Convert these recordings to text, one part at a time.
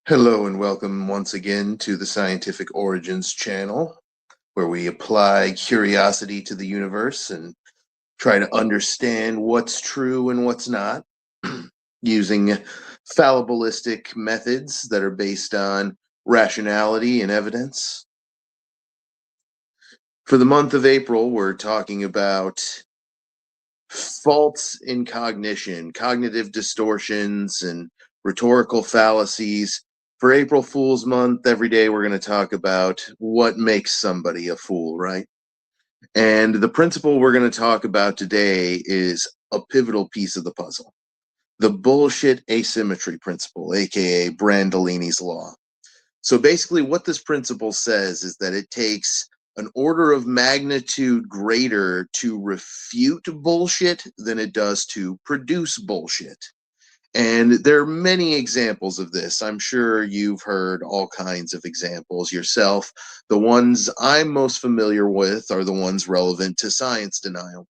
Hello and welcome once again to the Scientific Origins channel, where we apply curiosity to the universe and try to understand what's true and what's not using fallibilistic methods that are based on rationality and evidence. For the month of April, we're talking about faults in cognition, cognitive distortions, and rhetorical fallacies. For April Fool's Month, every day we're going to talk about what makes somebody a fool, right? And the principle we're going to talk about today is a pivotal piece of the puzzle, the bullshit asymmetry principle, aka Brandolini's law. So basically, what this principle says is that it takes an order of magnitude greater to refute bullshit than it does to produce bullshit. And there are many examples of this. I'm sure you've heard all kinds of examples yourself. The ones I'm most familiar with are the ones relevant to science denial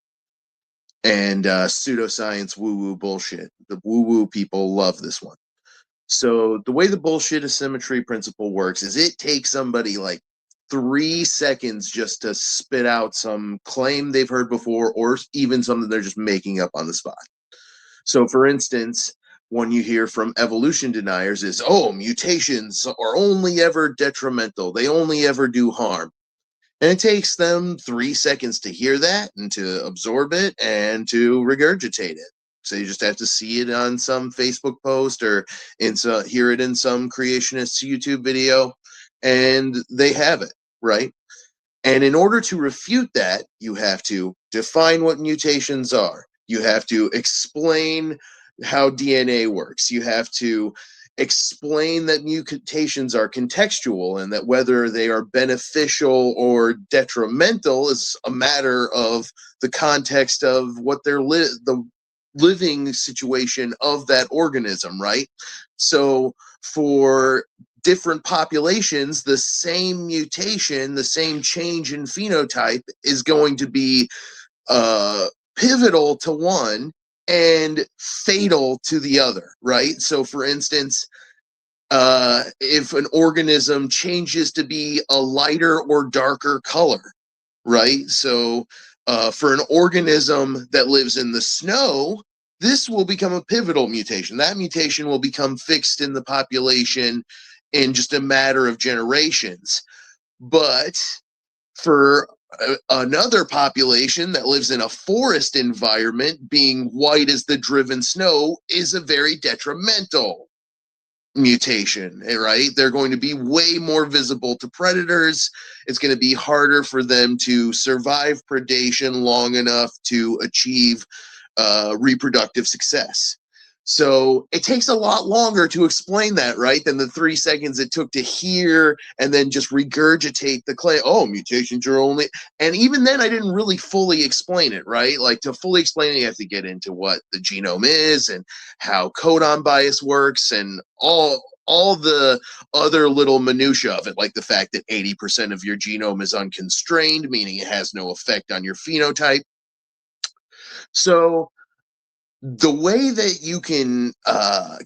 and pseudoscience woo-woo bullshit. The woo-woo people love this one. So the way the bullshit asymmetry principle works is it takes somebody like 3 seconds just to spit out some claim they've heard before or even something they're just making up on the spot. So for instance, one you hear from evolution deniers is, oh, mutations are only ever detrimental. They only ever do harm. And it takes them 3 seconds to hear that and to absorb it and to regurgitate it. So you just have to see it on some Facebook post or hear it in some creationist YouTube video, and they have it, right? And in order to refute that, you have to define what mutations are. You have to explain how DNA works. You have to explain that mutations are contextual and that whether they are beneficial or detrimental is a matter of the context of what the living situation of that organism, right? So for different populations, the same mutation, the same change in phenotype is going to be pivotal to one and fatal to the other, right? So for instance, if an organism changes to be a lighter or darker color, right? So for an organism that lives in the snow, this will become a pivotal mutation. That mutation will become fixed in the population in just a matter of generations. But for another population that lives in a forest environment, being white as the driven snow is a very detrimental mutation, right? They're going to be way more visible to predators. It's going to be harder for them to survive predation long enough to achieve reproductive success. So it takes a lot longer to explain that, right, than the 3 seconds it took to hear and then just regurgitate the claim. Oh, mutations are only, and even then I didn't really fully explain it, right? Like to fully explain it, you have to get into what the genome is and how codon bias works and all the other little minutia of it, like the fact that 80% of your genome is unconstrained, meaning it has no effect on your phenotype. So the way that you can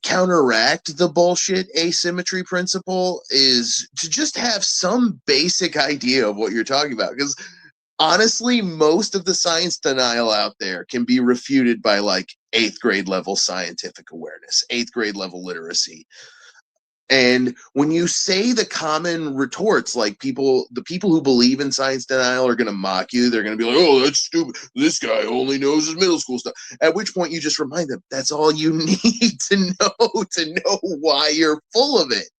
counteract the bullshit asymmetry principle is to just have some basic idea of what you're talking about. Because honestly, most of the science denial out there can be refuted by like 8th grade level scientific awareness, 8th grade level literacy. And when you say the common retorts, like the people who believe in science denial are going to mock you. They're going to be like, oh, that's stupid. This guy only knows his middle school stuff. At which point you just remind them that's all you need to know why you're full of it.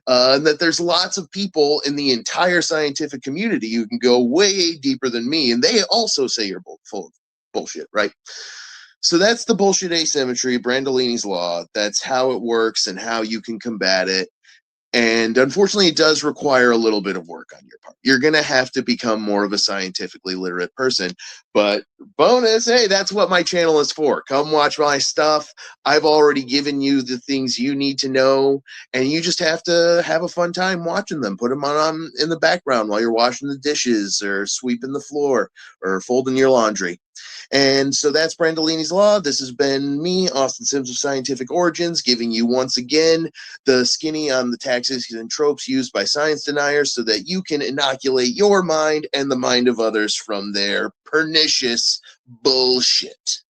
And that there's lots of people in the entire scientific community who can go way deeper than me. And they also say you're full of bullshit, right? So that's the bullshit asymmetry, Brandolini's law. That's how it works and how you can combat it. And unfortunately, it does require a little bit of work on your part. You're going to have to become more of a scientifically literate person. But bonus, hey, that's what my channel is for. Come watch my stuff. I've already given you the things you need to know, and you just have to have a fun time watching them. Put them on in the background while you're washing the dishes or sweeping the floor or folding your laundry. And so that's Brandolini's Law. This has been me, Austin Sims of Scientific Origins, giving you once again the skinny on the taxes and tropes used by science deniers so that you can inoculate your mind and the mind of others from their pernicious bullshit.